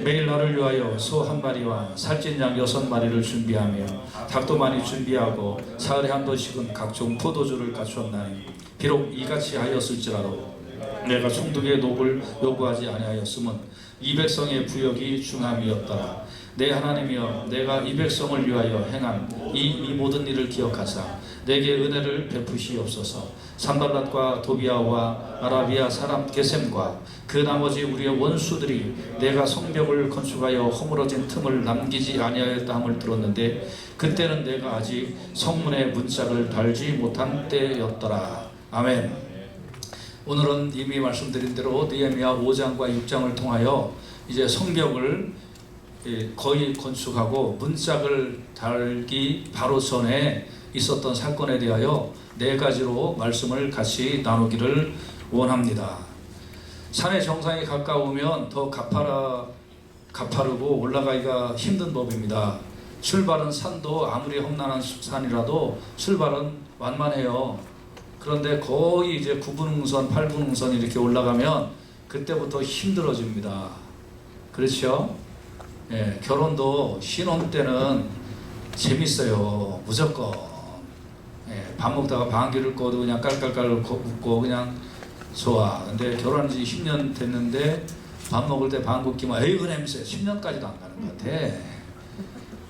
매일 나를 위하여 소 한 마리와 살찐 양 6마리를 준비하며 닭도 많이 준비하고 사흘에 한 번씩은 각종 포도주를 갖추었나니 비록 이같이 하였을지라도 내가 총독의 녹을 요구하지 아니하였음은 이 백성의 부역이 중함이었더라. 내 하나님이여, 내가 이 백성을 위하여 행한 이 모든 일을 기억하사 내게 은혜를 베푸시옵소서. 산발랏과 도비아와 아라비아 사람 게셈과 그 나머지 우리의 원수들이 내가 성벽을 건축하여 허물어진 틈을 남기지 아니하였다 함을 들었는데 그때는 내가 아직 성문에 문짝을 달지 못한 때였더라. 아멘. 오늘은 이미 말씀드린 대로 느헤미야 5장과 6장을 통하여 이제 성벽을 거의 건축하고 문짝을 달기 바로 전에 있었던 사건에 대하여 4가지로 말씀을 같이 나누기를 원합니다. 산의 정상에 가까우면 더 가파르고 올라가기가 힘든 법입니다. 출발은 산도 아무리 험난한 산이라도 출발은 완만해요. 그런데 거의 이제 9분응선, 8분응선 이렇게 올라가면 그때부터 힘들어집니다. 그렇죠? 예, 결혼도 신혼 때는 재밌어요. 무조건. 예, 밥 먹다가 방귀를 꿔도 그냥 깔깔깔 웃고 그냥 좋아. 근데 결혼한 지 10년 됐는데 밥 먹을 때 방귀 끼면 에이 그 냄새 10년까지도 안 가는 것 같아. 예,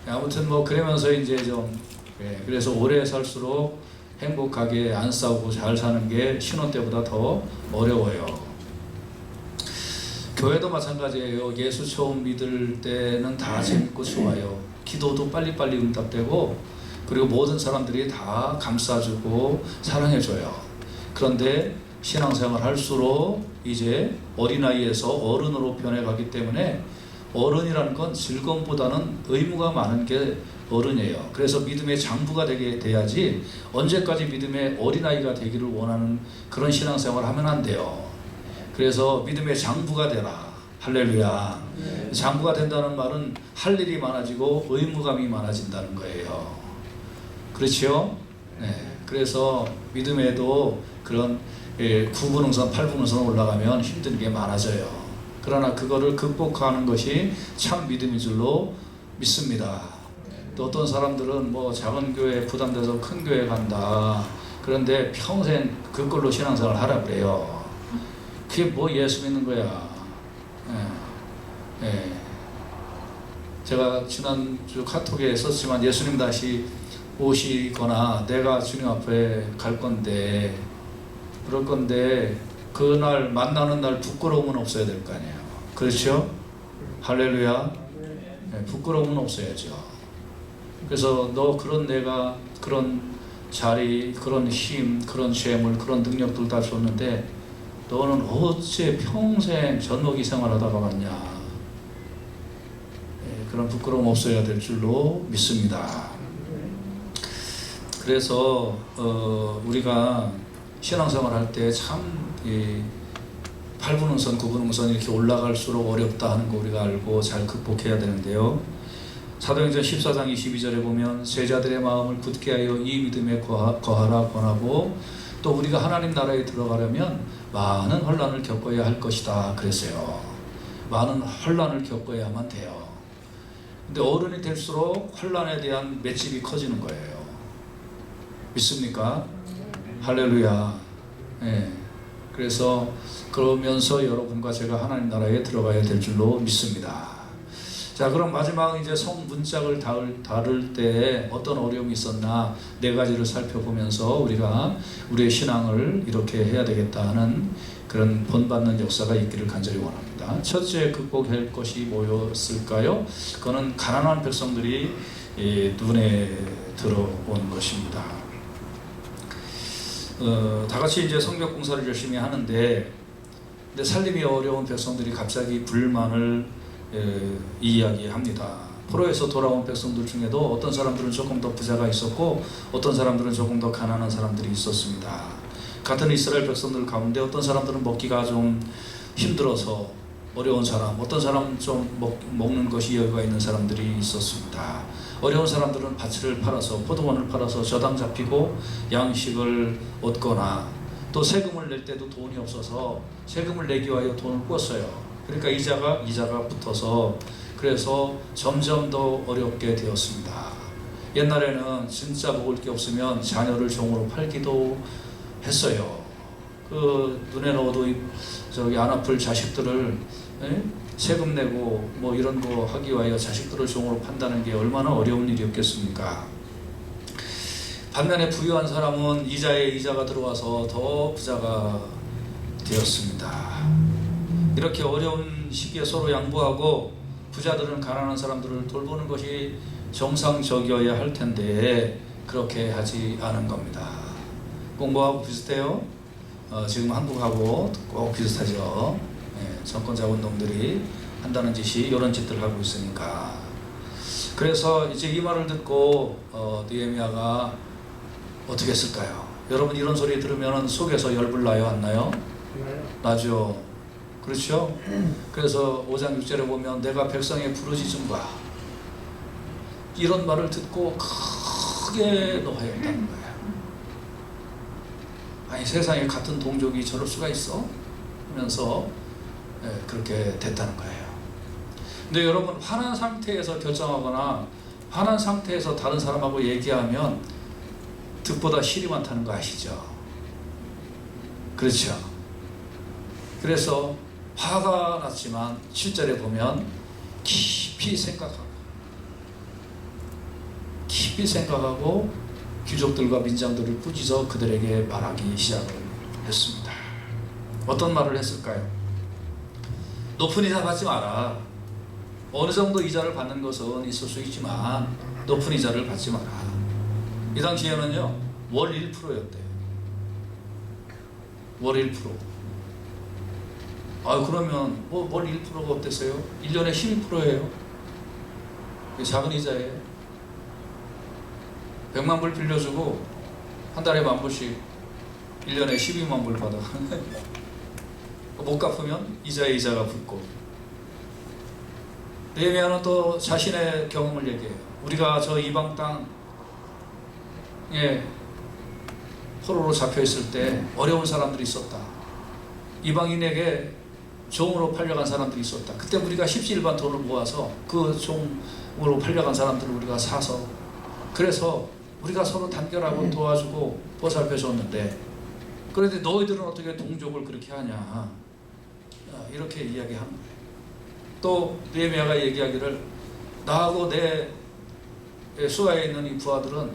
아무튼 뭐 그러면서 이제 좀 그래서 오래 살수록 행복하게 안 싸우고 잘 사는 게 신혼 때보다 더 어려워요. 교회도 마찬가지예요. 예수 처음 믿을 때는 다 재밌고 좋아요. 기도도 빨리빨리 응답되고 그리고 모든 사람들이 다 감싸주고 사랑해줘요. 그런데 신앙생활 할수록 이제 어린아이에서 어른으로 변해가기 때문에 어른이라는 건 즐거움보다는 의무가 많은 게 어른이에요. 그래서 믿음의 장부가 되게 돼야지 언제까지 믿음의 어린아이가 되기를 원하는 그런 신앙생활을 하면 안 돼요. 그래서 믿음의 장부가 되라. 할렐루야. 장부가 된다는 말은 할 일이 많아지고 의무감이 많아진다는 거예요. 그렇죠? 네. 그래서 믿음에도 그런 9분응선, 8분응선 올라가면 힘든 게 많아져요. 그러나 그거를 극복하는 것이 참 믿음인 줄로 믿습니다. 또 어떤 사람들은 뭐 작은 교회 부담돼서 큰 교회 간다. 그런데 평생 그걸로 신앙생활 하라 그래요. 그게 뭐 예수 믿는 거야. 예. 예. 제가 지난주 카톡에 썼지만 예수님 다시 오시거나 내가 주님 앞에 갈 건데 그럴 건데 그날 만나는 날 부끄러움은 없어야 될 거 아니에요. 그렇죠? 할렐루야. 네, 부끄러움은 없어야죠. 그래서 너 내가 그런 자리, 그런 힘, 그런 재물, 그런 능력들 다 줬는데 너는 어째 평생 전먹이 생활하다가 갔냐. 네, 그런 부끄러움 없어야 될 줄로 믿습니다. 그래서 우리가 신앙생활 할 때 참 8분응선, 9분응선 이렇게 올라갈수록 어렵다 하는 거 우리가 알고 잘 극복해야 되는데요. 사도행전 14장 22절에 보면 세자들의 마음을 굳게 하여 이 믿음에 거하라 권하고 또 우리가 하나님 나라에 들어가려면 많은 혼란을 겪어야 할 것이다 그랬어요. 많은 혼란을 겪어야만 돼요. 근데 어른이 될수록 혼란에 대한 맷집이 커지는 거예요. 믿습니까? 할렐루야. 예. 그래서 그러면서 여러분과 제가 하나님 나라에 들어가야 될 줄로 믿습니다. 자, 그럼 마지막 이제 성문짝을 다룰 때 어떤 어려움이 있었나 4가지를 살펴보면서 우리가 우리의 신앙을 이렇게 해야 되겠다 하는 그런 본받는 역사가 있기를 간절히 원합니다. 첫째 극복할 것이 뭐였을까요? 그거는 가난한 백성들이 눈에 들어온 것입니다. 다 같이 이제 성벽 공사를 열심히 하는데 근데 살림이 어려운 백성들이 갑자기 불만을 이야기합니다. 포로에서 돌아온 백성들 중에도 어떤 사람들은 조금 더 부자가 있었고 어떤 사람들은 조금 더 가난한 사람들이 있었습니다. 같은 이스라엘 백성들 가운데 어떤 사람들은 먹기가 좀 힘들어서 어려운 사람, 어떤 사람은 좀 먹는 것이 여유가 있는 사람들이 있었습니다. 어려운 사람들은 밭을 팔아서 포도원을 팔아서 저당 잡히고 양식을 얻거나 또 세금을 낼 때도 돈이 없어서 세금을 내기 위하여 돈을 꿨어요. 그러니까 이자가 붙어서 그래서 점점 더 어렵게 되었습니다. 옛날에는 진짜 먹을 게 없으면 자녀를 종으로 팔기도 했어요. 그 눈에 넣어도 저기 안 아플 자식들을 세금 내고 뭐 이런 거 하기 위하여 자식들을 종으로 판다는 게 얼마나 어려운 일이었겠습니까? 반면에 부유한 사람은 이자에 이자가 들어와서 더 부자가 되었습니다. 이렇게 어려운 시기에 서로 양보하고 부자들은 가난한 사람들을 돌보는 것이 정상적이어야 할 텐데 그렇게 하지 않은 겁니다. 공부하고 비슷해요. 지금 한국하고 꼭 비슷하죠. 정권자 운동들이 한다는 짓이 이런 짓들을 하고 있으니까. 그래서 이제 이 말을 듣고 느헤미야가 어떻게 했을까요? 여러분 이런 소리 들으면 속에서 열불 나요? 안 나요? 나죠. 그렇죠? 그래서 5장 6절에 보면 내가 백성의 부르짖음과 이런 말을 듣고 크게 노하였다는 거예요. 아니 세상에 같은 동족이 저럴 수가 있어? 하면서 그렇게 됐다는 거예요. 근데 여러분 화난 상태에서 결정하거나 화난 상태에서 다른 사람하고 얘기하면 득보다 실이 많다는 거 아시죠? 그렇죠? 그래서 화가 났지만 7절에 보면 깊이 생각하고 귀족들과 민장들을 꾸짖어 그들에게 말하기 시작을 했습니다. 어떤 말을 했을까요? 높은 이자 받지 마라. 어느 정도 이자를 받는 것은 있을 수 있지만 높은 이자를 받지 마라. 이 당시에는요 월 1%였대요. 월 1%. 그러면 월 1%가 어땠어요? 1년에 12%예요. 작은 이자예요. 100만 불 빌려주고 한 달에 10,000불씩 1년에 12만 불 받아. 못 갚으면 이자에 이자가 붙고. 느헤미야는 또 자신의 경험을 얘기해요. 우리가 저 이방 땅에 포로로 잡혀 있을 때 어려운 사람들이 있었다. 이방인에게 종으로 팔려간 사람들이 있었다. 그때 우리가 십시일반 돈을 모아서 그 종으로 팔려간 사람들을 우리가 사서 그래서 우리가 서로 단결하고 도와주고 보살펴 줬는데 그런데 너희들은 어떻게 동족을 그렇게 하냐 이렇게 이야기하는 거예요. 또 느헤미야가 얘기하기를 나하고 내 수하에 있는 이 부하들은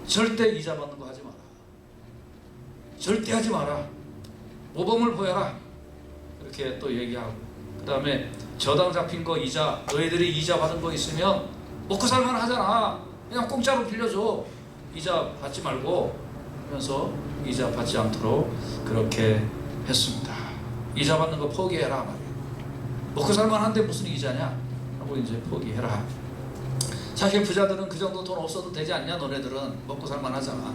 절대 이자 받는 거 하지 마라. 절대 하지 마라. 모범을 보여라. 이렇게 또 얘기하고 그 다음에 저당 잡힌 거 이자 너희들이 이자 받은 거 있으면 먹고 살만 하잖아. 그냥 공짜로 빌려줘. 이자 받지 말고 하면서 이자 받지 않도록 그렇게 했습니다. 이자 받는 거 포기해라 말이에요. 먹고 살만한데 무슨 이자냐 하고 이제 포기해라. 사실 부자들은 그 정도 돈 없어도 되지 않냐? 너네들은 먹고 살만하잖아.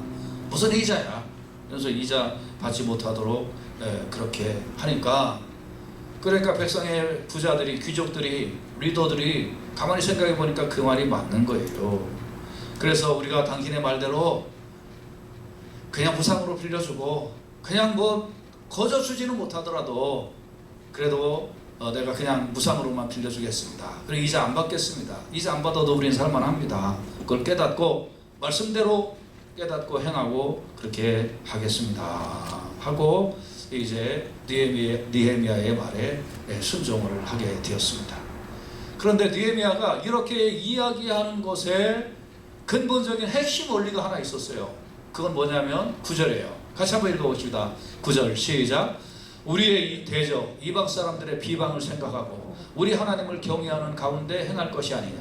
무슨 이자야? 그래서 이자 받지 못하도록 그렇게 하니까 그러니까 백성의 부자들이 귀족들이 리더들이 가만히 생각해 보니까 그 말이 맞는 거예요. 그래서 우리가 당신의 말대로 그냥 무상으로 빌려주고 그냥 뭐 거저 주지는 못하더라도 그래도 내가 그냥 무상으로만 빌려주겠습니다. 그리고 이자 안 받겠습니다. 이자 안 받아도 우리는 살만합니다. 그걸 깨닫고 말씀대로 깨닫고 행하고 그렇게 하겠습니다 하고 이제 느헤미야의 말에 순종을 하게 되었습니다. 그런데 느헤미야가 이렇게 이야기하는 것에 근본적인 핵심 원리가 하나 있었어요. 그건 뭐냐면 9절이에요. 같이 한번 읽어봅시다. 9절 시작. 우리의 이 대적 이방 사람들의 비방을 생각하고 우리 하나님을 경외하는 가운데 행할 것이 아니냐.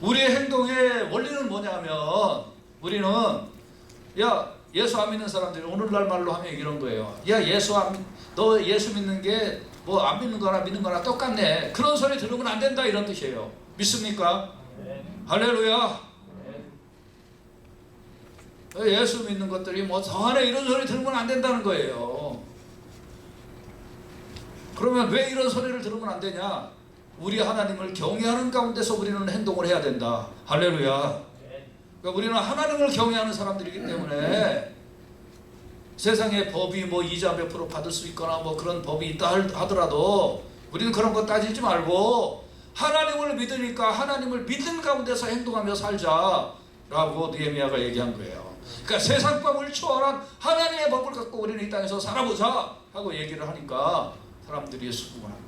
우리의 행동의 원리는 뭐냐면 우리는 예수 안 믿는 사람들이 오늘날 말로 하면 이런 거예요. 너 예수 믿는 게 뭐 안 믿는 거나 믿는 거나 똑같네. 그런 소리 들으면 안 된다 이런 뜻이에요. 믿습니까? 네. 할렐루야. 네. 예수 믿는 것들이 뭐 더하네 이런 소리 들으면 안 된다는 거예요. 그러면 왜 이런 소리를 들으면 안 되냐? 우리 하나님을 경외하는 가운데서 우리는 행동을 해야 된다. 할렐루야. 그러니까 우리는 하나님을 경외하는 사람들이기 때문에 세상에 법이 뭐 이자 몇 프로 받을 수 있거나 뭐 그런 법이 있다 하더라도 우리는 그런 거 따지지 말고 하나님을 믿으니까 하나님을 믿는 가운데서 행동하며 살자라고 느헤미야가 얘기한 거예요. 그러니까 세상 법을 초월한 하나님의 법을 갖고 우리는 이 땅에서 살아보자 하고 얘기를 하니까 사람들이 수긍을 합니다.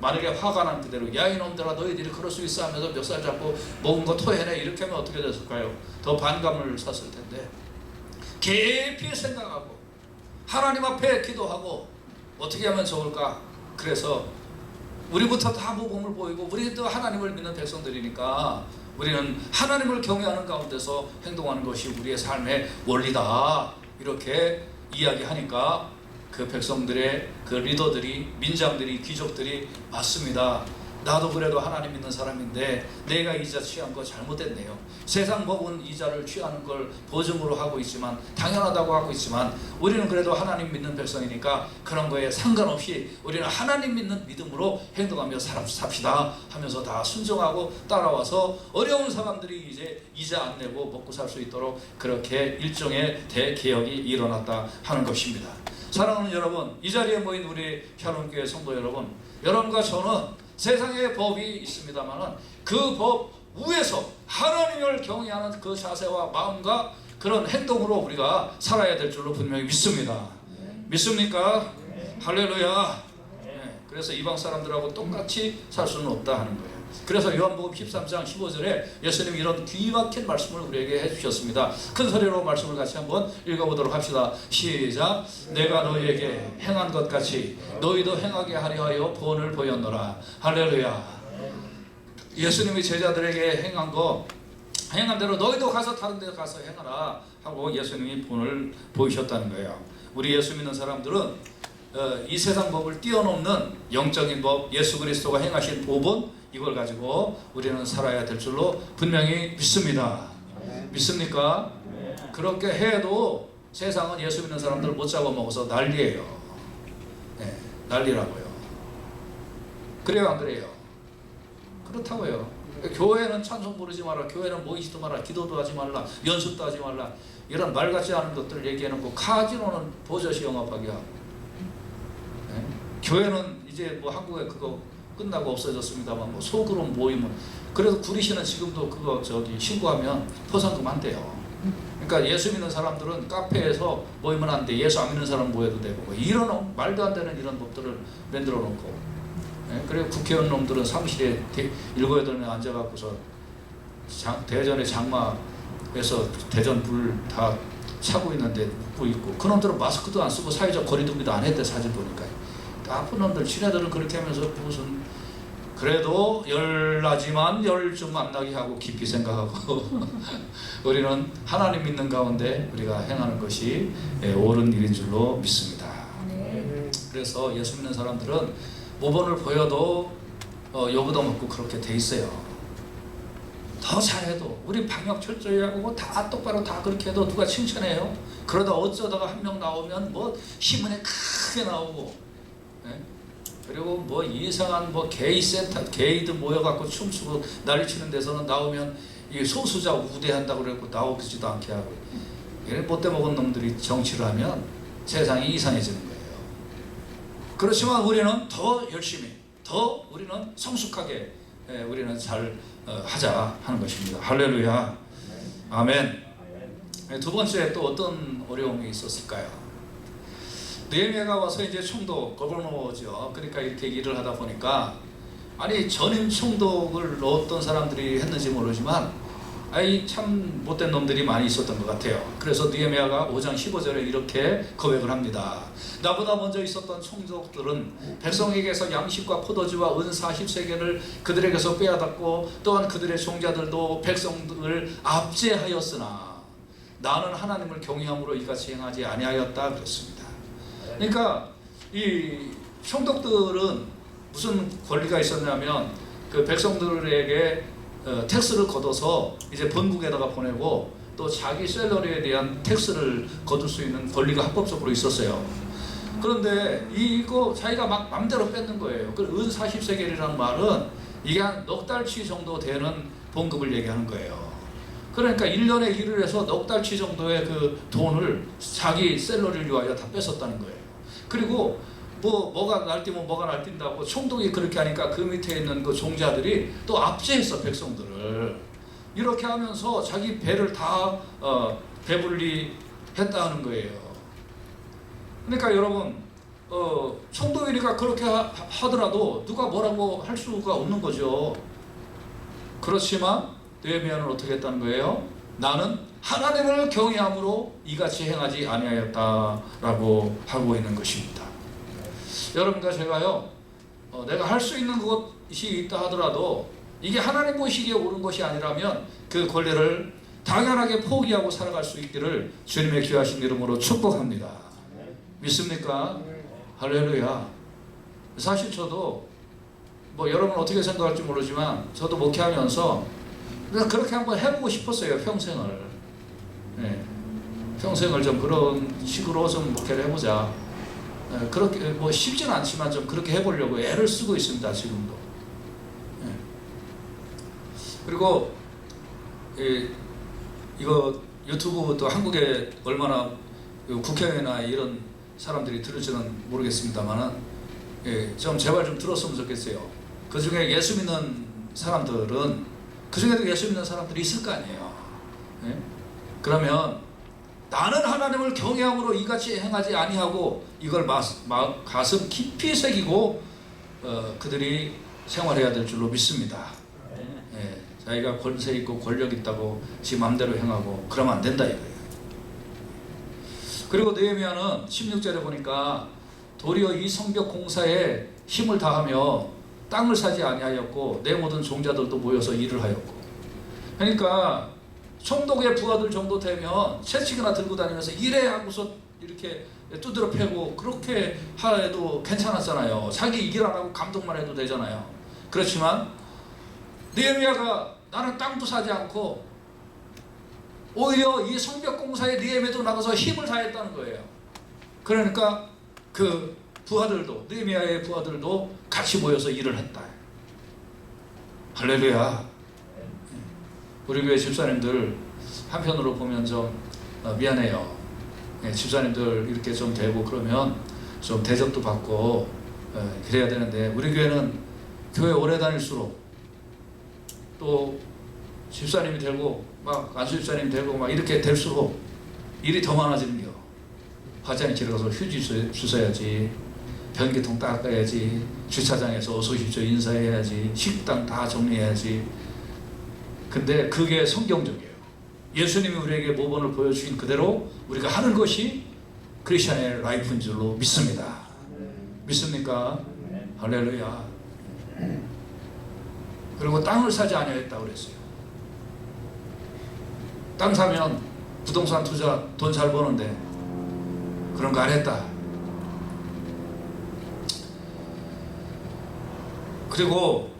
만약에 화가 난 그대로 야 이놈들아 너희들이 그럴 수 있어 하면서 멱살 잡고 먹은 거 토해내 이렇게 하면 어떻게 됐을까요? 더 반감을 샀을 텐데 깊이 생각하고 하나님 앞에 기도하고 어떻게 하면 좋을까? 그래서 우리부터 다 모범을 보이고 우리도 하나님을 믿는 백성들이니까 우리는 하나님을 경외하는 가운데서 행동하는 것이 우리의 삶의 원리다 이렇게 이야기하니까 그 백성들의 그 리더들이 민장들이 귀족들이 맞습니다. 나도 그래도 하나님 믿는 사람인데 내가 이자 취한 거 잘못됐네요. 세상 법은 이자를 취하는 걸 보증으로 하고 있지만 당연하다고 하고 있지만 우리는 그래도 하나님 믿는 백성이니까 그런 거에 상관없이 우리는 하나님 믿는 믿음으로 행동하며 삽시다 하면서 다 순종하고 따라와서 어려운 사람들이 이제 이자 안 내고 먹고 살 수 있도록 그렇게 일종의 대개혁이 일어났다 하는 것입니다. 사랑하는 여러분, 이 자리에 모인 우리 샬롬교회 성도 여러분, 여러분과 저는 세상의 법이 있습니다만 그 법 위에서 하나님을 경외하는 그 자세와 마음과 그런 행동으로 우리가 살아야 될 줄로 분명히 믿습니다. 믿습니까? 할렐루야. 그래서 이방 사람들하고 똑같이 살 수는 없다 하는 거예요. 그래서 요한복음 13장 15절에 예수님이 이런 귀 막힌 말씀을 우리에게 해주셨습니다. 큰 소리로 말씀을 같이 한번 읽어보도록 합시다. 시작. 내가 너희에게 행한 것 같이 너희도 행하게 하려 하여 본을 보였노라. 할렐루야. 예수님이 제자들에게 행한 대로 너희도 가서 다른 데 가서 행하라 하고 예수님이 본을 보이셨다는 거예요. 우리 예수 믿는 사람들은 이 세상 법을 뛰어넘는 영적인 법, 예수 그리스도가 행하신 법은 이걸 가지고 우리는 살아야 될 줄로 분명히 믿습니다. 믿습니까? 그렇게 해도 세상은 예수 믿는 사람들을 못 잡아먹어서 난리예요. 네, 난리라고요. 그래요, 안 그래요? 그렇다고요. 교회는 찬송 부르지 마라, 교회는 모이지도 마라, 기도도 하지 말라, 연습도 하지 말라, 이런 말 같지 않은 것들을 얘기해놓고 카지노는 버젓이 영업하게 하고, 네? 교회는 이제 뭐 한국에 그거 끝나고 없어졌습니다만 뭐 소그룹 모임은 그래도 구리시는 지금도 그거 신고하면 포상금 안 돼요. 그러니까 예수 믿는 사람들은 카페에서 모이면 안 돼, 예수 안 믿는 사람 모여도 되고 이런 말도 안 되는 이런 법들을 만들어 놓고, 네? 그리고 국회의원 놈들은 사무실에 7, 8명 앉아갖고서 대전의 장마에서 대전 불 다 차고 있는데 웃고 있고, 그놈들은 마스크도 안 쓰고 사회적 거리두기도 안 했대. 사진 보니까 나쁜 놈들, 지네들은 그렇게 하면서 무슨, 그래도 열나지만 열 좀 만나게 하고 깊이 생각하고 우리는 하나님 믿는 가운데 우리가 행하는 것이 옳은 일인 줄로 믿습니다. 그래서 예수 믿는 사람들은 모범을 보여도 욕도 먹고 그렇게 돼 있어요. 더 잘해도, 우리 방역 철저히 하고 다 똑바로 다 그렇게 해도 누가 칭찬해요? 그러다 어쩌다가 한 명 나오면 뭐 신문에 크게 나오고, 네? 그리고 뭐 이상한 뭐 게이 센터, 게이들 모여갖고 춤추고 난리치는 데서는 나오면 이 소수자 우대한다고 그래갖고 나오지도 않게 하고, 이런 못돼 먹은 놈들이 정치를 하면 세상이 이상해지는 거예요. 그렇지만 우리는 더 열심히, 더 우리는 성숙하게 우리는 잘 하자 하는 것입니다. 할렐루야. 아멘. 두 번째 또 어떤 어려움이 있었을까요? 느헤미야가 와서 이제 총독, 거버너죠. 그러니까 이렇게 일을 하다 보니까, 아니 전임 총독을 어떤 사람들이 했는지 모르지만 아이 참 못된 놈들이 많이 있었던 것 같아요. 그래서 느헤미야가 5장 15절에 이렇게 고백을 합니다. 나보다 먼저 있었던 총독들은 백성에게서 양식과 포도주와 은 40세겔을 그들에게서 빼앗았고, 또한 그들의 종자들도 백성들을 압제하였으나 나는 하나님을 경외함으로 이같이 행하지 아니하였다 그랬습니다. 그러니까 이 총독들은 무슨 권리가 있었냐면 그 백성들에게 텍스를 걷어서 이제 본국에다가 보내고, 또 자기 셀러리에 대한 텍스를 거둘 수 있는 권리가 합법적으로 있었어요. 그런데 이거 자기가 막 맘대로 뺏는 거예요. 그 은 40세겔이라는 말은 이게 한 넉 달치 정도 되는 봉급을 얘기하는 거예요. 그러니까 1년에 일을 해서 넉 달치 정도의 그 돈을 자기 셀러리를 위하여 다 뺏었다는 거예요. 그리고 뭐가 날뛰면 뭐가 날뛴다고 총독이 그렇게 하니까 그 밑에 있는 그 종자들이 또 압제했어, 백성들을. 이렇게 하면서 자기 배를 다 배불리 했다는 거예요. 그러니까 여러분, 총독이니까 그렇게 하더라도 누가 뭐라고 할 수가 없는 거죠. 그렇지만 느헤미야는 어떻게 했다는 거예요? 나는 하나님을 경외함으로 이같이 행하지 아니하였다라고 하고 있는 것입니다. 여러분과 제가요, 내가 할 수 있는 것이 있다 하더라도 이게 하나님 보시기에 옳은 것이 아니라면 그 권리를 당연하게 포기하고 살아갈 수 있기를 주님의 귀하신 이름으로 축복합니다. 믿습니까? 할렐루야. 사실 저도 여러분 어떻게 생각할지 모르지만 저도 목회하면서 그렇게 한번 해보고 싶었어요. 평생을. 네. 평생을 좀 그런 식으로 좀 목회를 해보자. 네. 그렇게 쉽지는 않지만 좀 그렇게 해보려고 애를 쓰고 있습니다. 지금도. 네. 그리고 이거 유튜브 또 한국에 얼마나 국회의원이나 이런 사람들이 들을지는 모르겠습니다만은, 좀 제발 좀 들었으면 좋겠어요. 그 중에 예수 믿는 사람들은 그 중에도 예수 믿는 사람들이 있을 거 아니에요. 그러면 나는 하나님을 경외함으로 이같이 행하지 아니하고 이걸 가슴 깊이 새기고 그들이 생활해야 될 줄로 믿습니다. 자기가 권세 있고 권력 있다고 지 맘대로 행하고 그러면 안 된다 이거예요. 그리고 느헤미야는 16절에 보니까 도리어 이 성벽 공사에 힘을 다하며 땅을 사지 아니하였고 내 모든 종자들도 모여서 일을 하였고. 그러니까 총독의 부하들 정도 되면 채찍이나 들고 다니면서 일해 하고서 이렇게 두드려 패고 그렇게 해도 괜찮았잖아요. 자기 일 안 하고 감독만 해도 되잖아요. 그렇지만 느헤미야가 나는 땅도 사지 않고 오히려 이 성벽 공사에 느헤미야도 나가서 힘을 다했다는 거예요. 그러니까 그 부하들도, 느헤미야의 부하들도 같이 모여서 일을 했다. 할렐루야. 우리 교회 집사님들 한편으로 보면 좀 미안해요. 집사님들 이렇게 좀 되고 그러면 좀 대접도 받고 그래야 되는데, 우리 교회는 교회 오래 다닐수록 또 집사님이 되고 막 안수 집사님이 되고 막 이렇게 될수록 일이 더 많아지는겨. 화장실 들어가서 휴지 주셔야지, 변기통 닦아야지, 주차장에서 어서 오십시오 인사해야지, 식당 다 정리해야지. 근데 그게 성경적이에요. 예수님이 우리에게 모범을 보여주신 그대로 우리가 하는 것이 크리스천의 라이프인 줄로 믿습니다. 믿습니까? 할렐루야. 그리고 땅을 사지 아니하였다고 그랬어요. 땅 사면 부동산 투자 돈 잘 버는데 그런 거 안 했다. 그리고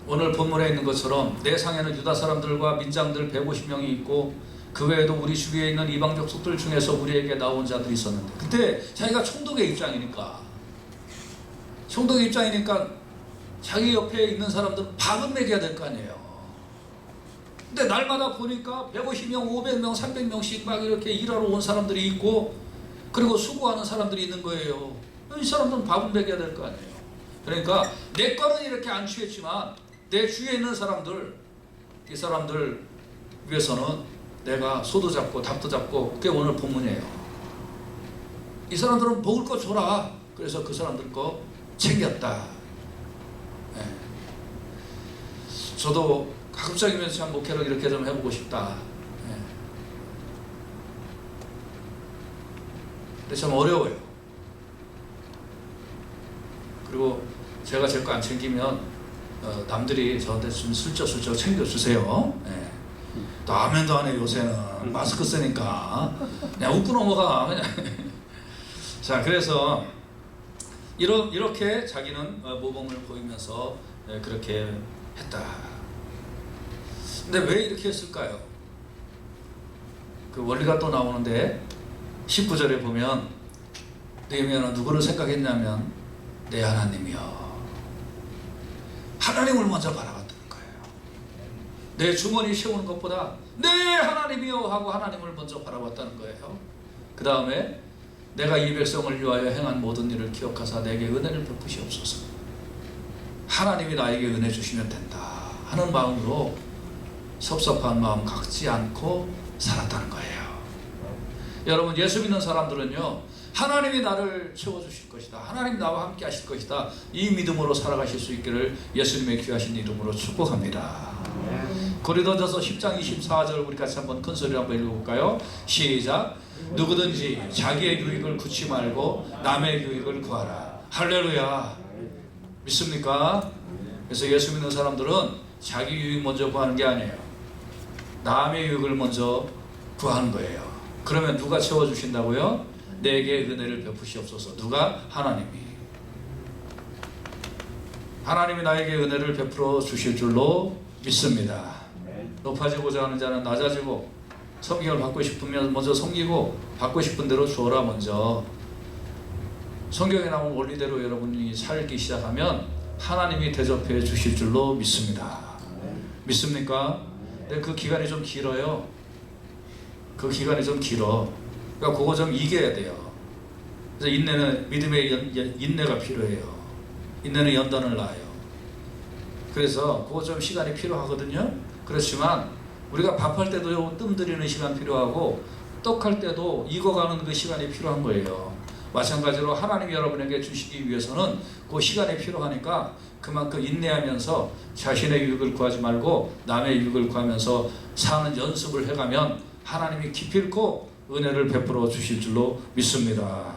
오늘 본문에 있는 것처럼 내 상에는 유다 사람들과 민장들 150명이 있고 그 외에도 우리 주위에 있는 이방 족속들 중에서 우리에게 나온 자들이 있었는데, 그때 자기가 총독의 입장이니까 자기 옆에 있는 사람들은 밥은 먹여야 될 거 아니에요. 근데 날마다 보니까 150명, 500명, 300명씩 막 이렇게 일하러 온 사람들이 있고, 그리고 수고하는 사람들이 있는 거예요. 이 사람들은 밥은 먹여야 될 거 아니에요. 그러니까 내 거는 이렇게 안 취했지만 내 주위에 있는 사람들, 이 사람들 위해서는 내가 소도 잡고 닭도 잡고, 그게 오늘 본문이에요. 이 사람들은 먹을 거 줘라. 그래서 그 사람들 거 챙겼다. 저도 가급적이면 참 목회를 이렇게 좀 해보고 싶다. 근데 참 어려워요. 그리고 제가 제 거 안 챙기면 남들이 저한테 좀 슬쩍슬쩍 챙겨주세요. 또 아멘도 안 해 요새는. 마스크 쓰니까 그냥 웃고 넘어가 그냥. 자, 그래서 이렇게 자기는 모범을 보이면서 그렇게 했다. 근데 왜 이렇게 했을까요? 그 원리가 또 나오는데 19절에 보면 느헤미야는 누구를 생각했냐면 내 하나님이여. 하나님을 먼저 바라봤다는 거예요. 내 주머니 채우는 것보다 내 하나님이여 하고 하나님을 먼저 바라봤다는 거예요. 그 다음에 내가 이 백성을 위하여 행한 모든 일을 기억하사 내게 은혜를 베푸시옵소서. 하나님이 나에게 은혜 주시면 된다 하는 마음으로 섭섭한 마음 갖지 않고 살았다는 거예요. 여러분, 예수 믿는 사람들은요, 하나님이 나를 채워주실 것이다, 하나님 나와 함께 하실 것이다, 이 믿음으로 살아가실 수 있기를 예수님의 귀하신 이름으로 축복합니다. 고린도전서 10장 24절 우리 같이 한번 큰 소리로 한번 읽어볼까요? 시작. 누구든지 자기의 유익을 구치 말고 남의 유익을 구하라. 할렐루야. 믿습니까? 그래서 예수 믿는 사람들은 자기 유익 먼저 구하는 게 아니에요. 남의 유익을 먼저 구하는 거예요. 그러면 누가 채워주신다고요? 내게 은혜를 베푸시옵소서. 누가? 하나님이 나에게 은혜를 베풀어 주실 줄로 믿습니다. 높아지고자 하는 자는 낮아지고, 섬김을 받고 싶으면 먼저 섬기고, 받고 싶은 대로 주어라. 먼저 성경에 나온 원리대로 여러분이 살기 시작하면 하나님이 대접해 주실 줄로 믿습니다. 믿습니까? 근데 그 기간이 좀 길어요. 그 기간이 좀 길어. 그러니까 그거 좀 이겨야 돼요. 그래서 인내는, 믿음의 인내가 필요해요. 인내는 연단을 낳아요. 그래서 그거 좀 시간이 필요하거든요. 그렇지만 우리가 밥할 때도 뜸 들이는 시간 필요하고, 떡할 때도 익어가는 그 시간이 필요한 거예요. 마찬가지로 하나님이 여러분에게 주시기 위해서는 그 시간이 필요하니까 그만큼 인내하면서 자신의 유익을 구하지 말고 남의 유익을 구하면서 사는 연습을 해가면 하나님이 기필코 은혜를 베풀어 주실 줄로 믿습니다.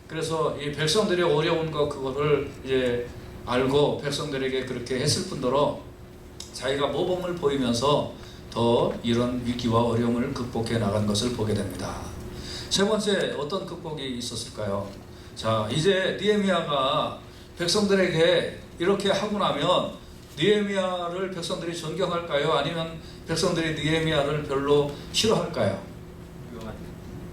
그래서 이 백성들의 어려운 거, 그거를 이제 알고 백성들에게 그렇게 했을 뿐더러 자기가 모범을 보이면서 더 이런 위기와 어려움을 극복해 나간 것을 보게 됩니다. 세 번째, 어떤 극복이 있었을까요? 자, 이제 느헤미야가 백성들에게 이렇게 하고 나면 느헤미야를 백성들이 존경할까요? 아니면 백성들이 느헤미야를 별로 싫어할까요?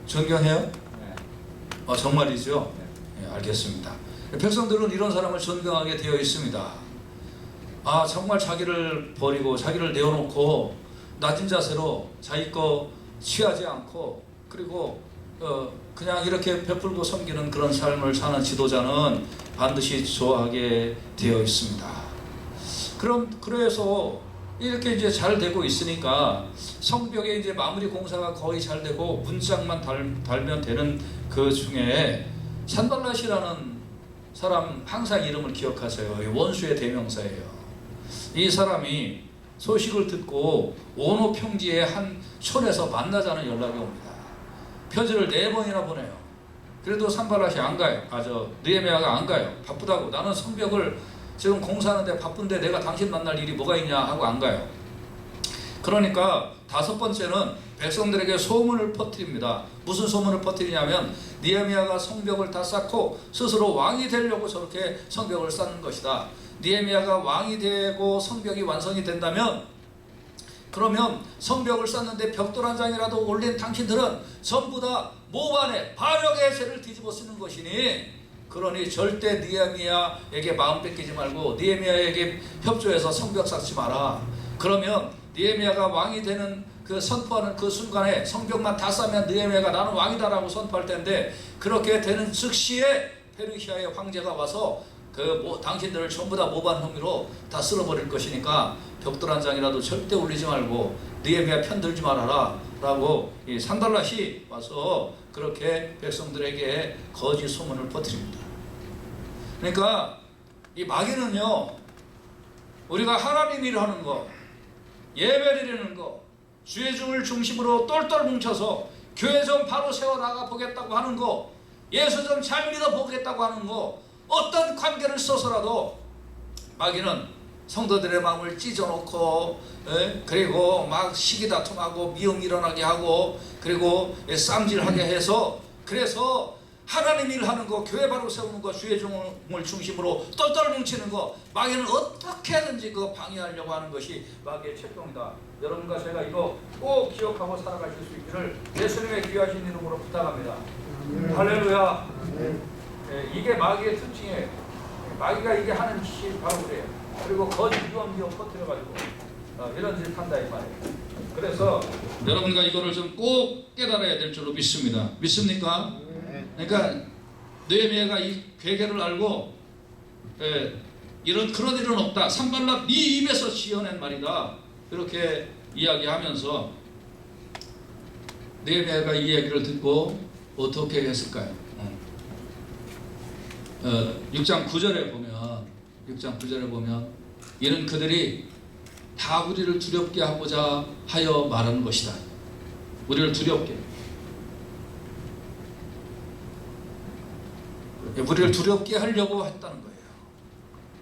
존경해요? 네. 정말이죠? 네. 네, 알겠습니다. 백성들은 이런 사람을 존경하게 되어 있습니다. 정말 자기를 버리고 자기를 내어놓고 낮은 자세로 자기 거 취하지 않고, 그리고 그냥 이렇게 베풀고 섬기는 그런 삶을 사는 지도자는 반드시 좋아하게 되어 있습니다. 그래서 이렇게 이제 잘 되고 있으니까 성벽에 이제 마무리 공사가 거의 잘 되고 문짝만 달면 되는 그 중에 산발랏이라는 사람, 항상 이름을 기억하세요. 원수의 대명사예요. 이 사람이 소식을 듣고 오노 평지의 한 촌에서 만나자는 연락이 옵니다. 편지를 4번이나 보내요. 그래도 산발랏이 안 가요. 느헤미야가 안 가요. 바쁘다고. 나는 성벽을 지금 공사하는데 바쁜데 내가 당신 만날 일이 뭐가 있냐 하고 안 가요. 그러니까 5번째는 백성들에게 소문을 퍼뜨립니다. 무슨 소문을 퍼뜨리냐면 느헤미야가 성벽을 다 쌓고 스스로 왕이 되려고 저렇게 성벽을 쌓는 것이다. 느헤미야가 왕이 되고 성벽이 완성이 된다면, 그러면 성벽을 쌓는데 벽돌 한 장이라도 올린 당신들은 전부 다 모반의 반역의 죄를 뒤집어 쓰는 것이니, 그러니 절대 느헤미야에게 마음 뺏기지 말고 느헤미야에게 협조해서 성벽 쌓지 마라. 그러면 느헤미야가 왕이 되는 그 선포하는 그 순간에 성벽만 다 쌓으면 느헤미야가 나는 왕이다라고 선포할 텐데, 그렇게 되는 즉시에 페르시아의 황제가 와서 당신들을 전부 다 모반 혐의로 다 쓸어버릴 것이니까 벽돌 한 장이라도 절대 올리지 말고 느헤미야 편들지 말아라 라고 이 산발랏이 와서 그렇게 백성들에게 거짓 소문을 퍼뜨립니다. 그러니까 이 마귀는요, 우리가 하나님 일을 하는 거, 예배를 드리는 거, 주의 종을 중심으로 똘똘 뭉쳐서 교회 좀 바로 세워나가 보겠다고 하는 거, 예수 좀 잘 믿어 보겠다고 하는 거, 어떤 관계를 써서라도 마귀는 성도들의 마음을 찢어놓고, 그리고 막 시기다툼하고 미움 일어나게 하고, 그리고 쌈질하게 해서, 그래서 하나님 일 하는 거, 교회 바로 세우는 거, 주의 종을 중심으로 똘똘 뭉치는 거, 마귀는 어떻게든지 그거 방해하려고 하는 것이 마귀의 책동이다. 여러분과 제가 이거 꼭 기억하고 살아가실 수 있기를 예수님의 귀하신 이름으로 부탁합니다. 할렐루야. 이게 마귀의 특징이에요. 마귀가 이게 하는 짓이 바로 그래요. 그리고 거짓 유언비어 퍼뜨려가지고 이런 짓을 한다 이 말이에요. 그래서 여러분과 이거를 좀 꼭 깨달아야 될 줄로 믿습니다. 믿습니까? 그러니까 느헤미야가 이 괴계를 알고 그런 일은 없다. 산발락 네 입에서 지어낸 말이다. 이렇게 이야기하면서 느헤미야가 이 얘기를 듣고 어떻게 했을까요? 6장 9절에 보면 이는 그들이 다 우리를 두렵게 하고자 하여 말하는 것이다. 우리를 두렵게. 우리를 두렵게 하려고 했다는 거예요.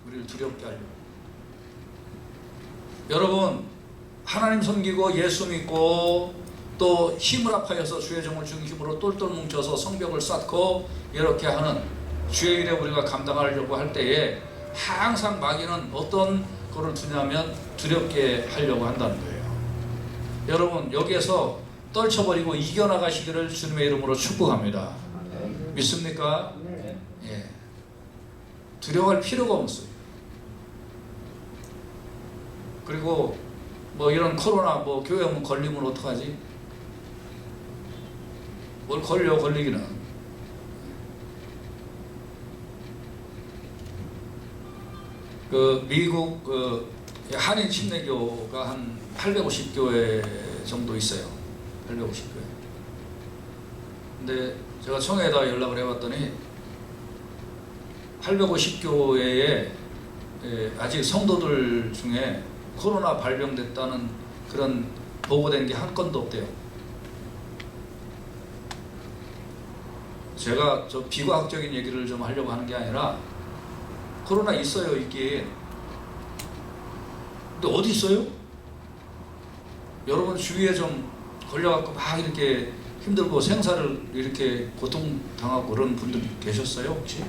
우리를 두렵게 하려고. 여러분, 하나님 섬기고 예수 믿고 또 힘을 합하여서 주의 종을 중심으로 똘똘 뭉쳐서 성벽을 쌓고 이렇게 하는 주의 일에 우리가 감당하려고 할 때에 항상 마귀는 어떤 거를 두냐면 두렵게 하려고 한다는 거예요. 여러분, 여기에서 떨쳐버리고 이겨나가시기를 주님의 이름으로 축복합니다. 믿습니까? 예. 두려워할 필요가 없어요. 그리고 뭐 이런 코로나 교회 오면 걸리면 어떡하지? 뭘 걸리기는. 미국 한인 침례교가 한 850교회 정도 있어요. 850교회. 근데 제가 청해에다 연락을 해봤더니 850교회에 아직 성도들 중에 코로나 발병됐다는 그런 보고된 게 한 건도 없대요. 제가 저 비과학적인 얘기를 좀 하려고 하는 게 아니라 코로나 있어요, 있긴. 근데 어디 있어요? 여러분 주위에 좀 걸려갖고 막 이렇게 힘들고 생사를 이렇게 고통당하고 그런 분들 계셨어요, 혹시?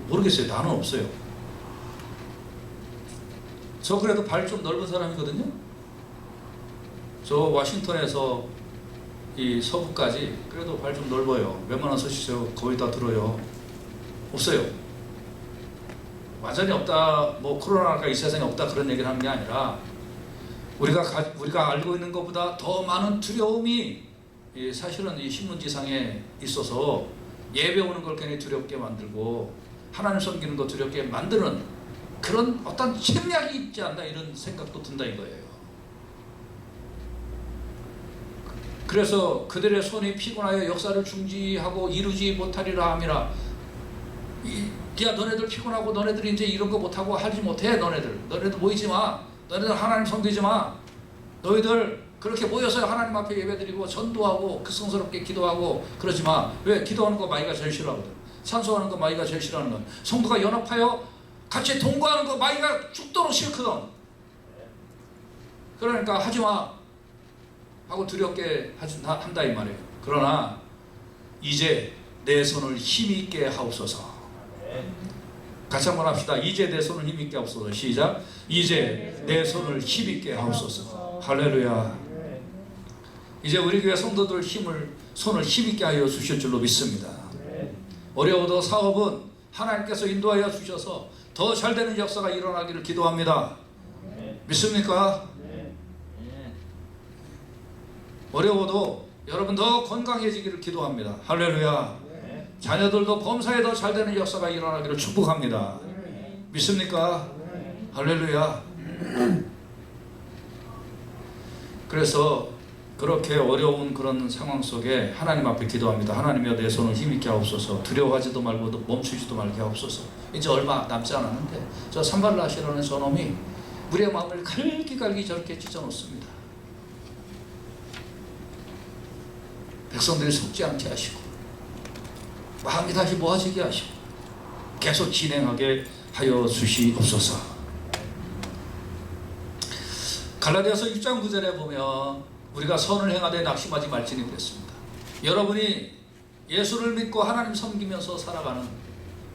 모르겠어요. 나는 없어요. 저 그래도 발 좀 넓은 사람이거든요. 저 워싱턴에서 이 서부까지 그래도 발 좀 넓어요. 웬만한 서시죠. 거의 다 들어요. 없어요. 완전히 없다, 코로나가 이 세상에 없다 그런 얘기를 하는 게 아니라 우리가 알고 있는 것보다 더 많은 두려움이 사실은 이 신문지상에 있어서 예배 오는 걸 괜히 두렵게 만들고 하나님 섬기는 거 두렵게 만드는 그런 어떤 침략이 있지 않나 이런 생각도 든다 이거예요. 그래서 그들의 손이 피곤하여 역사를 중지하고 이루지 못하리라 함이라. 야, 너네들 피곤하고 너네들이 이제 이런 거 못하고 하지 못해. 너네들 모이지 마. 너네들 하나님 섬기지 마. 너희들 그렇게 모여서 하나님 앞에 예배드리고 전도하고 극성스럽게 기도하고 그러지 마. 왜? 기도하는 거 마귀가 제일 싫어하거든. 찬송하는 거 마귀가 제일 싫어하는 건. 성도가 연합하여 같이 동거하는 거 마귀가 죽도록 싫거든. 그러니까 하지 마 하고 두렵게 한다 이 말이에요. 그러나 이제 내 손을 힘있게 하옵소서. 같이 한번 합시다. 이제 내 손을 힘있게 하옵소서. 시작. 이제 내 손을 힘있게 하옵소서. 할렐루야. 이제 우리 교회 성도들 손을 힘있게 하여 주실 줄로 믿습니다. 어려워도 사업은 하나님께서 인도하여 주셔서 더 잘되는 역사가 일어나기를 기도합니다. 믿습니까? 어려워도 여러분 더 건강해지기를 기도합니다. 할렐루야. 자녀들도 범사에 더 잘되는 역사가 일어나기를 축복합니다. 믿습니까? 할렐루야. 그래서 그렇게 어려운 그런 상황 속에 하나님 앞에 기도합니다. 하나님이여 내 손을 힘있게 하옵소서. 두려워하지도 말고 멈추지도 말게 하옵소서. 이제 얼마 남지 않았는데 저 산발라시라는 저놈이 우리의 마음을 갈기갈기 저렇게 찢어놓습니다. 백성들이 속지 않게 하시고 마음이 다시 모아지게 하시고 계속 진행하게 하여 주시옵소서. 갈라디아서 6장 9절에 보면 우리가 선을 행하되 낙심하지 말지니 그랬습니다. 여러분이 예수를 믿고 하나님 섬기면서 살아가는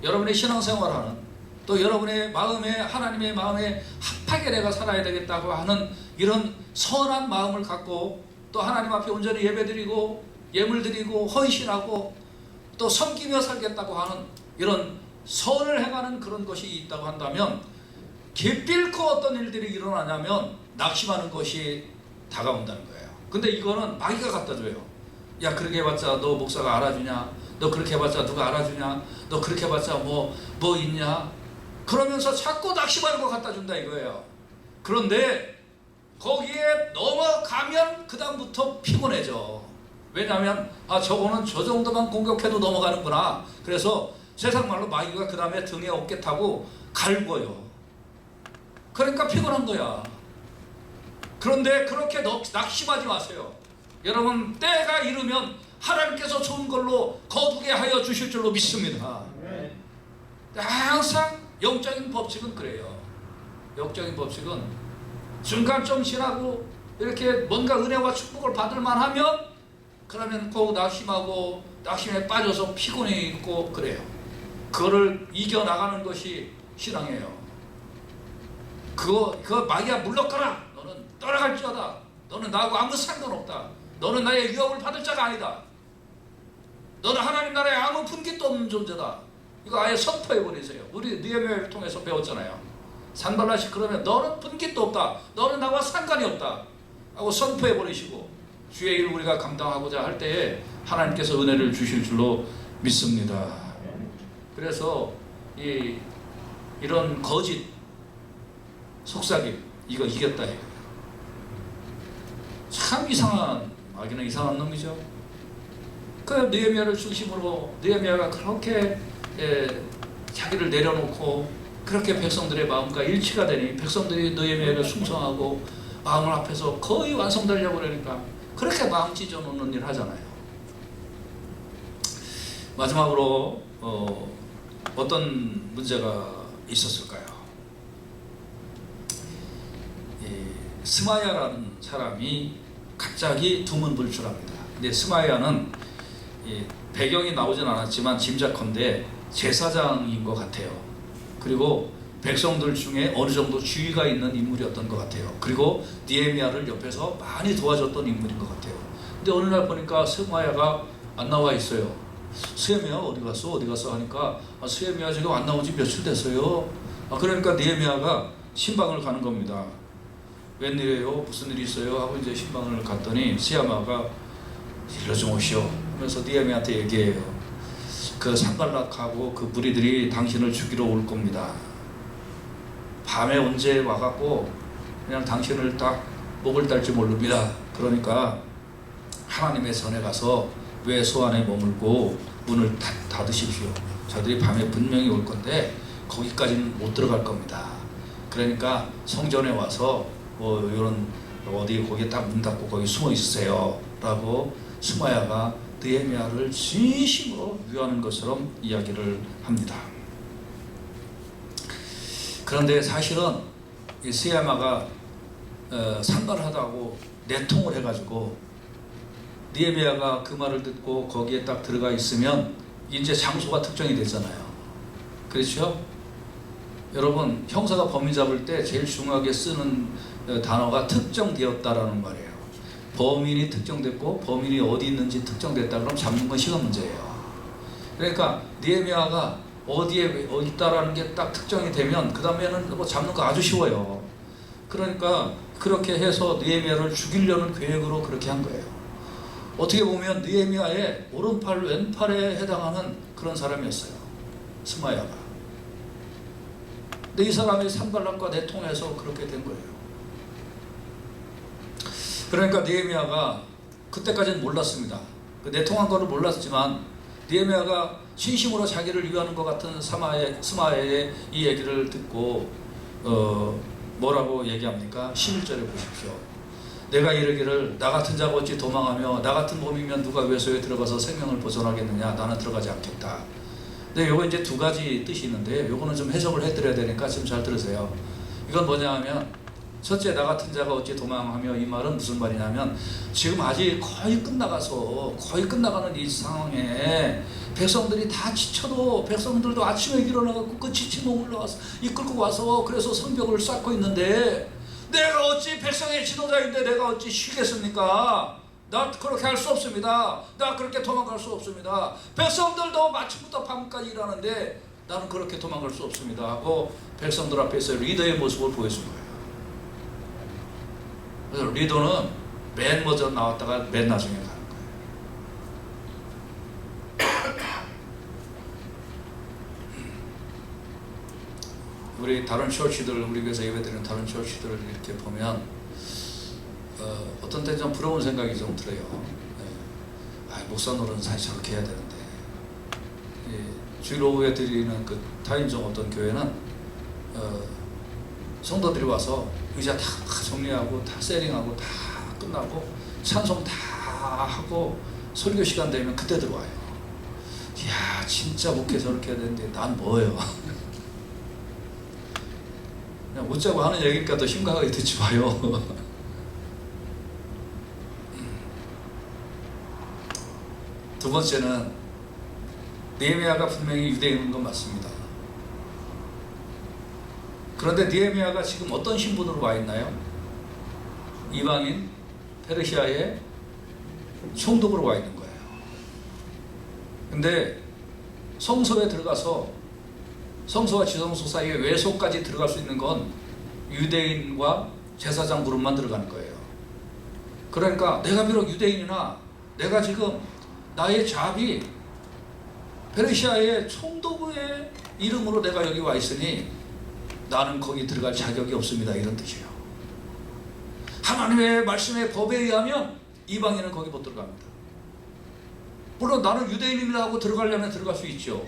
여러분의 신앙생활하는 또 여러분의 마음에 하나님의 마음에 합하게 내가 살아야 되겠다고 하는 이런 선한 마음을 갖고 또 하나님 앞에 온전히 예배드리고 예물드리고 헌신하고 또 섬기며 살겠다고 하는 이런 선을 행하는 그런 것이 있다고 한다면 기필코 어떤 일들이 일어나냐면 낙심하는 것이 다가온다는 거예요. 근데 이거는 마귀가 갖다 줘요. 야, 그렇게 해봤자 너 목사가 알아주냐? 너 그렇게 해봤자 누가 알아주냐? 너 그렇게 해봤자 뭐 있냐? 그러면서 자꾸 낚시바는 거 갖다 준다 이거예요. 그런데 거기에 넘어가면 그 다음부터 피곤해져. 왜냐하면 저거는 저 정도만 공격해도 넘어가는구나. 그래서 세상 말로 마귀가 그 다음에 등에 어깨 타고 갈고요. 그러니까 피곤한 거야. 그런데 그렇게 낙심하지 마세요. 여러분, 때가 이르면 하나님께서 좋은 걸로 거두게 하여 주실 줄로 믿습니다. 항상 영적인 법칙은 그래요. 영적인 법칙은 순간 좀 지나고 이렇게 뭔가 은혜와 축복을 받을 만하면 그러면 꼭 낙심하고 낙심에 빠져서 피곤해 있고 그래요. 그거를 이겨나가는 것이 신앙이에요. 그거 마귀야 물러가라. 너는 떠나갈지어다. 너는 나하고 아무 상관없다. 너는 나의 유업을 받을 자가 아니다. 너는 하나님 나라에 아무 분깃도 없는 존재다. 이거 아예 선포해버리세요. 우리 느헤미야를 통해서 배웠잖아요. 산발라시 그러면 너는 분깃도 없다. 너는 나와 상관이 없다 하고 선포해버리시고 주의 일을 우리가 감당하고자 할 때에 하나님께서 은혜를 주실 줄로 믿습니다. 그래서 이런 거짓 속삭임 이거 이겼다 이거예요. 참 이상한 마귀는 이상한 놈이죠. 그 느헤미야를 중심으로 느헤미야가 그렇게 자기를 내려놓고 그렇게 백성들의 마음과 일치가 되니 백성들이 느헤미야를 숭상하고 마음을 앞에서 거의 완성되려고 그러니까 그렇게 마음 찢어놓는 일 하잖아요. 마지막으로 어떤 문제가 있었을까요? 스마야라는 사람이 갑자기 두문불출합니다. 근데 스마야는 배경이 나오진 않았지만 짐작컨대 제사장인 것 같아요. 그리고 백성들 중에 어느 정도 주의가 있는 인물이었던 것 같아요. 그리고 느헤미야를 옆에서 많이 도와줬던 인물인 것 같아요. 근데 어느 날 보니까 스마야가 안 나와 있어요. 스헤미야 어디 갔어 하니까 스헤미야 지금 안 나온 지 며칠 됐어요. 그러니까 느헤미야가 신방을 가는 겁니다. 웬일이에요? 무슨 일이 있어요? 하고 이제 신방을 갔더니 스헤미야가 일로 좀 오시오 하면서 느헤미야한테 얘기해요. 그 산발락하고 그 무리들이 당신을 죽이러 올 겁니다. 밤에 언제 와갖고 그냥 당신을 딱 목을 딸지 모릅니다. 그러니까 하나님의 전에 가서 외소 안에 머물고 문을 닫으십시오. 저들이 밤에 분명히 올 건데 거기까지는 못 들어갈 겁니다. 그러니까 성전에 와서 이런 어디 거기에 딱 문 닫고 거기 숨어 있으세요 라고 스마야가 느헤미야를 진심으로 위하는 것처럼 이야기를 합니다. 그런데 사실은 이 스헤미야가 산발하다고 내통을 해가지고 느헤미야가 그 말을 듣고 거기에 딱 들어가 있으면 이제 장소가 특정이 됐잖아요. 그렇죠? 여러분, 형사가 범인 잡을 때 제일 중요하게 쓰는 단어가 특정되었다라는 말이에요. 범인이 특정됐고 범인이 어디 있는지 특정됐다 그럼 잡는 건 시간 문제예요. 그러니까 느헤미야가 어디에 있다라는 게 딱 특정이 되면 그 다음에는 뭐 잡는 거 아주 쉬워요. 그러니까 그렇게 해서 느헤미야를 죽이려는 계획으로 그렇게 한 거예요. 어떻게 보면 느헤미야의 오른팔 왼팔에 해당하는 그런 사람이었어요. 스마야가. 근데 이 사람이 산발락과 내통해서 그렇게 된 거예요. 그러니까 느헤미야가 그때까지는 몰랐습니다. 그 내통한 거를 몰랐지만 느헤미야가 진심으로 자기를 위하는 것 같은 스마야의 이 얘기를 듣고 뭐라고 얘기합니까? 11절에 보십시오. 내가 이르기를 나 같은 자가 어찌 도망하며 나 같은 몸이면 누가 외소에 들어가서 생명을 보존하겠느냐. 나는 들어가지 않겠다. 근데 요거 이제 두 가지 뜻이 있는데 요거는 좀 해석을 해드려야 되니까 지금 잘 들으세요. 이건 뭐냐 하면 첫째, 나 같은 자가 어찌 도망하며, 이 말은 무슨 말이냐면 지금 아직 거의 끝나가는 이 상황에 백성들이 다 지쳐도 백성들도 아침에 일어나갖고 그 지친 몸을 이끌고 와서 그래서 성벽을 쌓고 있는데 내가 어찌 백성의 지도자인데 내가 어찌 쉬겠습니까? 나 그렇게 할 수 없습니다. 나 그렇게 도망갈 수 없습니다. 백성들도 아침부터 밤까지 일하는데 나는 그렇게 도망갈 수 없습니다 하고 백성들 앞에서 리더의 모습을 보여준 거예요. 그래서 리더는 맨 먼저 나왔다가 맨 나중에 가는 거예요. 우리 다른 처치들, 우리 교회에서 예배드리는 다른 처치들을 이렇게 보면 어떤 때 좀 부러운 생각이 좀 들어요. 목사 노릇은 사실 저렇게 해야 되는데, 주일 오후에 드리는 그 타인종 어떤 교회는 성도들이 와서 의자 다 정리하고 다 세팅하고 다 끝나고 찬송 다 하고 설교 시간 되면 그때 들어와요. 이야, 진짜 목회 저렇게 해야 되는데 난 뭐예요? 그냥 웃자고 하는 얘기니까 더 심각하게 듣지 마요. 두 번째는 느헤미야가 분명히 유대인인 건 맞습니다. 그런데 느헤미야가 지금 어떤 신분으로 와 있나요? 이방인 페르시아의 총독으로 와 있는 거예요. 근데 성소에 들어가서 성소와 지성소 사이에 외소까지 들어갈 수 있는 건 유대인과 제사장 그룹만 들어가는 거예요. 그러니까 내가 비록 유대인이나 내가 지금 나의 자비 페르시아의 총독의 이름으로 내가 여기 와 있으니 나는 거기 들어갈 자격이 없습니다, 이런 뜻이에요. 하나님의 말씀의 법에 의하면 이방인은 거기 못 들어갑니다. 물론 나는 유대인이라 하고 들어가려면 들어갈 수 있죠.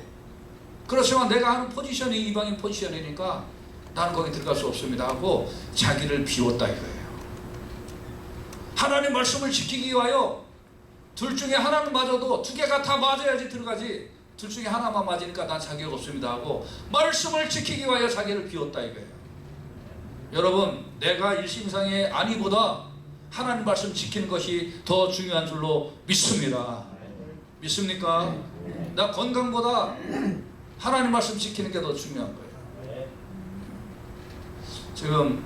그렇지만 내가 하는 포지션이 이방인 포지션이니까 나는 거기 들어갈 수 없습니다 하고 자기를 비웠다 이거예요. 하나님 말씀을 지키기 위하여 둘 중에 하나는 맞아도 두 개가 다 맞아야지 들어가지, 둘 중에 하나만 맞으니까 난 자격 없습니다 하고 말씀을 지키기 위하여 자기를 비웠다 이거예요. 여러분, 내가 일심상의 안위보다 하나님 말씀 지키는 것이 더 중요한 줄로 믿습니다. 믿습니까? 나 건강보다 하나님 말씀 지키는 게 더 중요한 거예요. 지금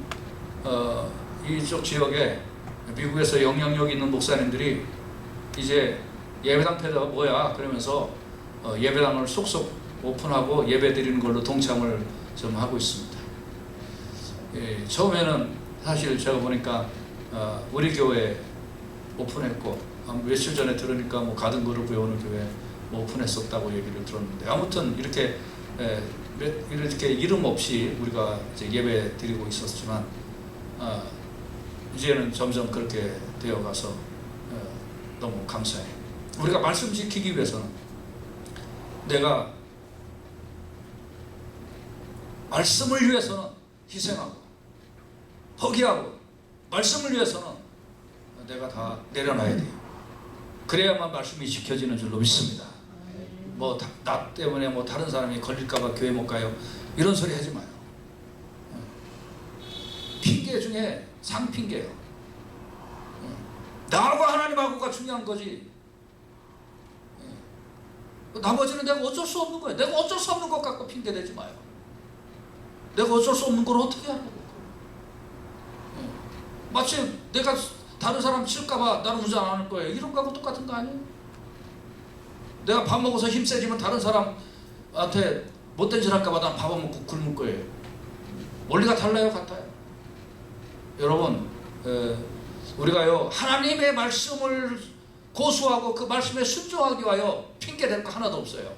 이쪽 지역에 미국에서 영향력 있는 목사님들이 이제 예배당 패드가 뭐야 그러면서 예배당을 속속 오픈하고 예배 드리는 걸로 동참을 좀 하고 있습니다. 처음에는 사실 제가 보니까 우리 교회 오픈했고 며칠 전에 들으니까 뭐 가든 그룹 배우는 교회 뭐 오픈했었다고 얘기를 들었는데, 아무튼 이렇게 이름 없이 우리가 이제 예배 드리고 있었지만 이제는 점점 그렇게 되어가서 너무 감사해요. 우리가 말씀 지키기 위해서는 내가 말씀을 위해서는 희생하고 포기하고 말씀을 위해서는 내가 다 내려놔야 돼요. 그래야만 말씀이 지켜지는 줄로 믿습니다. 뭐 나 때문에 뭐 다른 사람이 걸릴까봐 교회 못 가요, 이런 소리 하지 마요. 핑계 중에 상핑계예요. 나하고 하나님하고가 중요한 거지. 나머지는 내가 어쩔 수 없는 거예요. 내가 어쩔 수 없는 것 갖고 핑계 대지 마요. 내가 어쩔 수 없는 걸 어떻게 하라고. 마치 내가 다른 사람 칠까봐 나는 운전 안 할 거예요, 이런 거하고 똑같은 거 아니에요? 내가 밥 먹어서 힘 세지면 다른 사람한테 못된 짓 할까봐 난 밥 안 먹고 굶을 거예요. 원리가 달라요, 같아요? 여러분, 우리가요 하나님의 말씀을 고수하고 그 말씀에 순종하기 위하여 핑계 댈 거 하나도 없어요.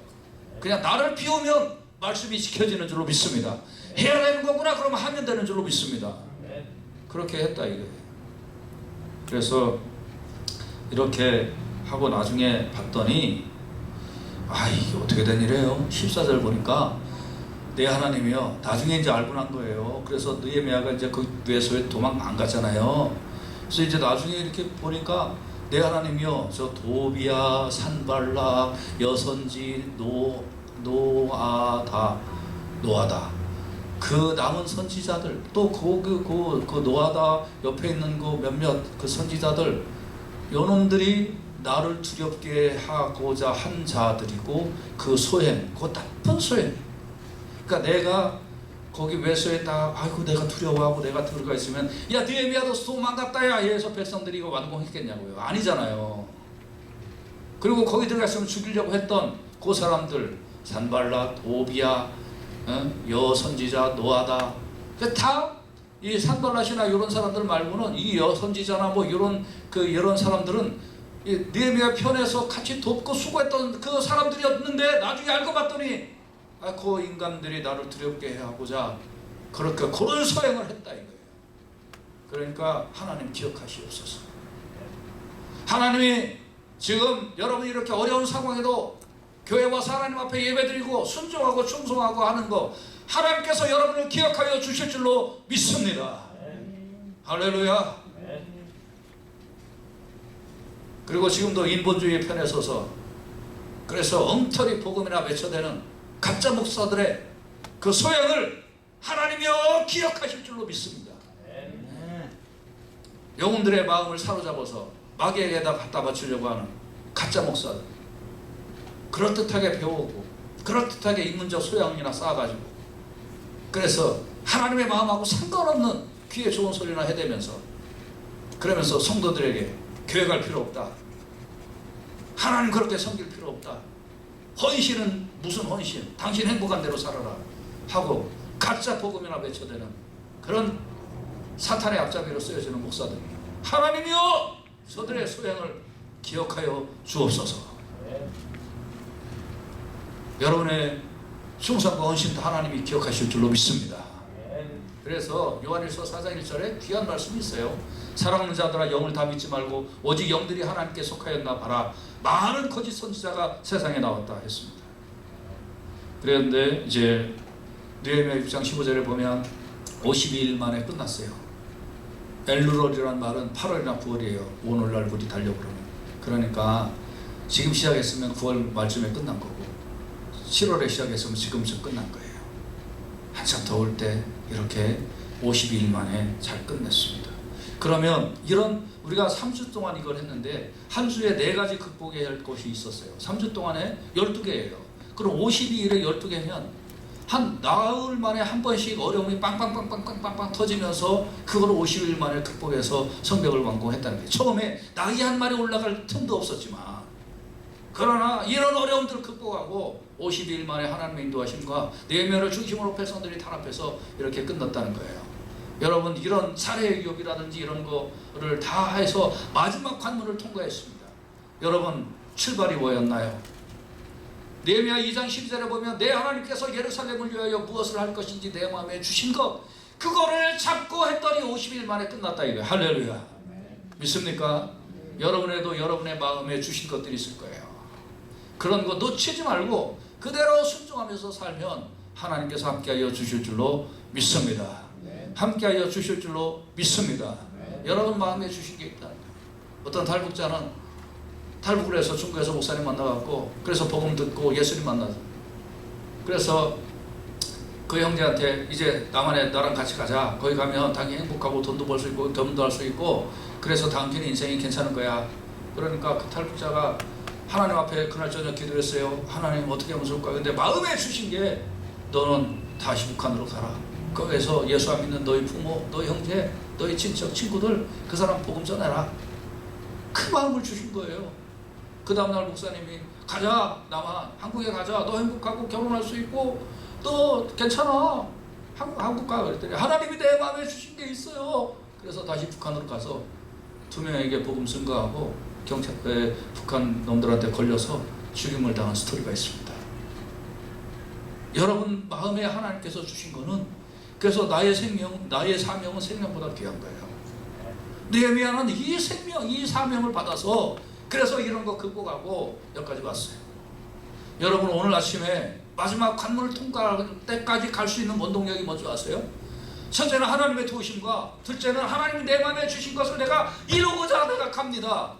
그냥 나를 비우면 말씀이 지켜지는 줄로 믿습니다. 해야 되는 거구나 그러면 하면 되는 줄로 믿습니다. 그렇게 했다 이거예요. 그래서 이렇게 하고 나중에 봤더니 이게 어떻게 된 일이에요? 14절 보니까 내 하나님이요, 나중에 이제 알고 난 거예요. 그래서 느헤미야가 이제 그 외소에 도망 안 갔잖아요. 그래서 이제 나중에 이렇게 보니까 내 하나님이요, 저 도비야, 산발락, 여선지, 노아다 그 남은 선지자들, 또 그 노아다 옆에 있는 그 몇몇 그 선지자들, 요놈들이 나를 두렵게 하고자 한 자들이고 그 소행, 그 나쁜 소행. 그러니까 내가 거기 외소에 딱 아이고 내가 두려워하고 내가 들어가 있으면 야 느헤미야도 도망갔다 야 해서 백성들이 이거 완공했겠냐고요. 아니잖아요. 그리고 거기 들어가 있으면 죽이려고 했던 그 사람들, 산발랏, 오비야, 여선지자, 노아다, 다 이 산발랏이나 이런 사람들 말고는 이 여선지자나 뭐 이런 사람들은 이 느헤미야 편에서 같이 돕고 수고했던 그 사람들이었는데 나중에 알고 봤더니 그 인간들이 나를 두렵게 하고자 그렇게 그런 소행을 했다 이거예요. 그러니까 하나님 기억하시옵소서. 하나님이 지금 여러분이 이렇게 어려운 상황에도 교회 와서 하나님 앞에 예배드리고 순종하고 충성하고 하는 거 하나님께서 여러분을 기억하여 주실 줄로 믿습니다. 할렐루야. 그리고 지금도 인본주의 편에 서서 그래서 엉터리 복음이나 외쳐대는 가짜 목사들의 그 소양을 하나님이여 기억하실 줄로 믿습니다. 영혼들의 마음을 사로잡아서 마귀에게다 갖다 바치려고 하는 가짜 목사들, 그럴듯하게 배우고 그럴듯하게 인문적 소양이나 쌓아가지고 그래서 하나님의 마음하고 상관없는 귀에 좋은 소리나 해대면서 그러면서 성도들에게 교회 갈 필요 없다, 하나님 그렇게 섬길 필요 없다, 헌신은 무슨 헌신, 당신 행복한 대로 살아라 하고 가짜 복음이나 외쳐대는 그런 사탄의 앞잡이로 쓰여지는 목사들, 하나님이여 저들의 소양을 기억하여 주옵소서. 여러분의 충성과 헌신도 하나님이 기억하실 줄로 믿습니다. 그래서 요한일서 4장 1절에 귀한 말씀이 있어요. 사랑하는 자들아 영을 다 믿지 말고 오직 영들이 하나님께 속하였나 봐라. 많은 거짓 선지자가 세상에 나왔다 했습니다. 그런데 이제 느헤미야 6장 15절에 보면 52일 만에 끝났어요. 엘루롤이라는 말은 8월이나 9월이에요. 오늘날 우리 달력으로는. 그러니까 지금 시작했으면 9월 말쯤에 끝난 거고 7월에 시작했으면 지금쯤 끝난 거예요. 한참 더울 때 이렇게 52일 만에 잘 끝냈습니다. 그러면 이런 우리가 3주 동안 이걸 했는데 한 주에 4가지 극복해야 할 것이 있었어요. 3주 동안에 12개예요. 그럼 52일에 12개면 한 나흘 만에 한 번씩 어려움이 빵빵빵빵빵빵 터지면서 그걸 50일 만에 극복해서 성벽을 완공했다는 거예요. 처음에 나귀 한 마리 올라갈 틈도 없었지만 그러나 이런 어려움들을 극복하고 52일 만에 하나님의 인도하심과 느헤미야를 중심으로 백성들이 탄압해서 이렇게 끝났다는 거예요. 여러분 이런 살해의 유업이라든지 이런 거를 다 해서 마지막 관문을 통과했습니다. 여러분 출발이 뭐였나요? 느헤미야 2장 12절에 보면 내 하나님께서 예루살렘을 위하여 무엇을 할 것인지 내 마음에 주신 것 그거를 잡고 했더니 50일 만에 끝났다 이거예요. 할렐루야. 믿습니까? 여러분에도 여러분의 마음에 주신 것들이 있을 거예요. 그런 거 놓치지 말고 그대로 순종하면서 살면 하나님께서 함께하여 주실 줄로 믿습니다. 함께하여 주실 줄로 믿습니다. 여러분 마음에 주신 게 있다. 어떤 탈북자는 탈북을 해서 중국에서 목사님 만나갖고 그래서 복음 듣고 예수님 만나서 그래서 그 형제한테 이제 남한에 나랑 같이 가자. 거기 가면 당연히 행복하고 돈도 벌 수 있고 겸도 할 수 있고 그래서 당신의 인생이 괜찮은 거야. 그러니까 그 탈북자가 하나님 앞에 그날 저녁 기도했어요. 하나님 어떻게 하면 좋을까? 근데 마음에 주신 게 너는 다시 북한으로 가라. 거기에서 예수 안 믿는 너희 부모, 너희 형제, 너희 친척, 친구들 그 사람 복음 전해라. 그 마음을 주신 거예요. 그 다음날 목사님이 가자 남한 한국에 가자. 너 행복하고 결혼할 수 있고 너 괜찮아. 한국 가. 그랬더니 하나님이 내 마음에 주신 게 있어요. 그래서 다시 북한으로 가서 2명에게 복음 증거하고 경찰에 북한 놈들한테 걸려서 죽임을 당한 스토리가 있습니다. 여러분 마음에 하나님께서 주신 거는 그래서 나의 생명, 나의 사명은 생명보다 귀한 거예요. 느헤미야는 이 생명, 이 사명을 받아서 그래서 이런 거 극복하고 여기까지 왔어요. 여러분 오늘 아침에 마지막 관문을 통과할 때까지 갈 수 있는 원동력이 뭔지 아세요? 첫째는 하나님의 도우심과 둘째는 하나님이 내 마음에 주신 것을 내가 이루고자 내가 갑니다.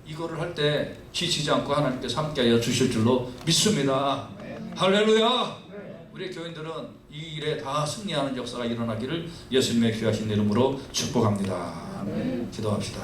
이거를 할 때 지치지 않고 하나님께서 함께하여 주실 줄로 믿습니다. 할렐루야. 우리 교인들은 이 일에 다 승리하는 역사가 일어나기를 예수님의 귀하신 이름으로 축복합니다. 기도합시다.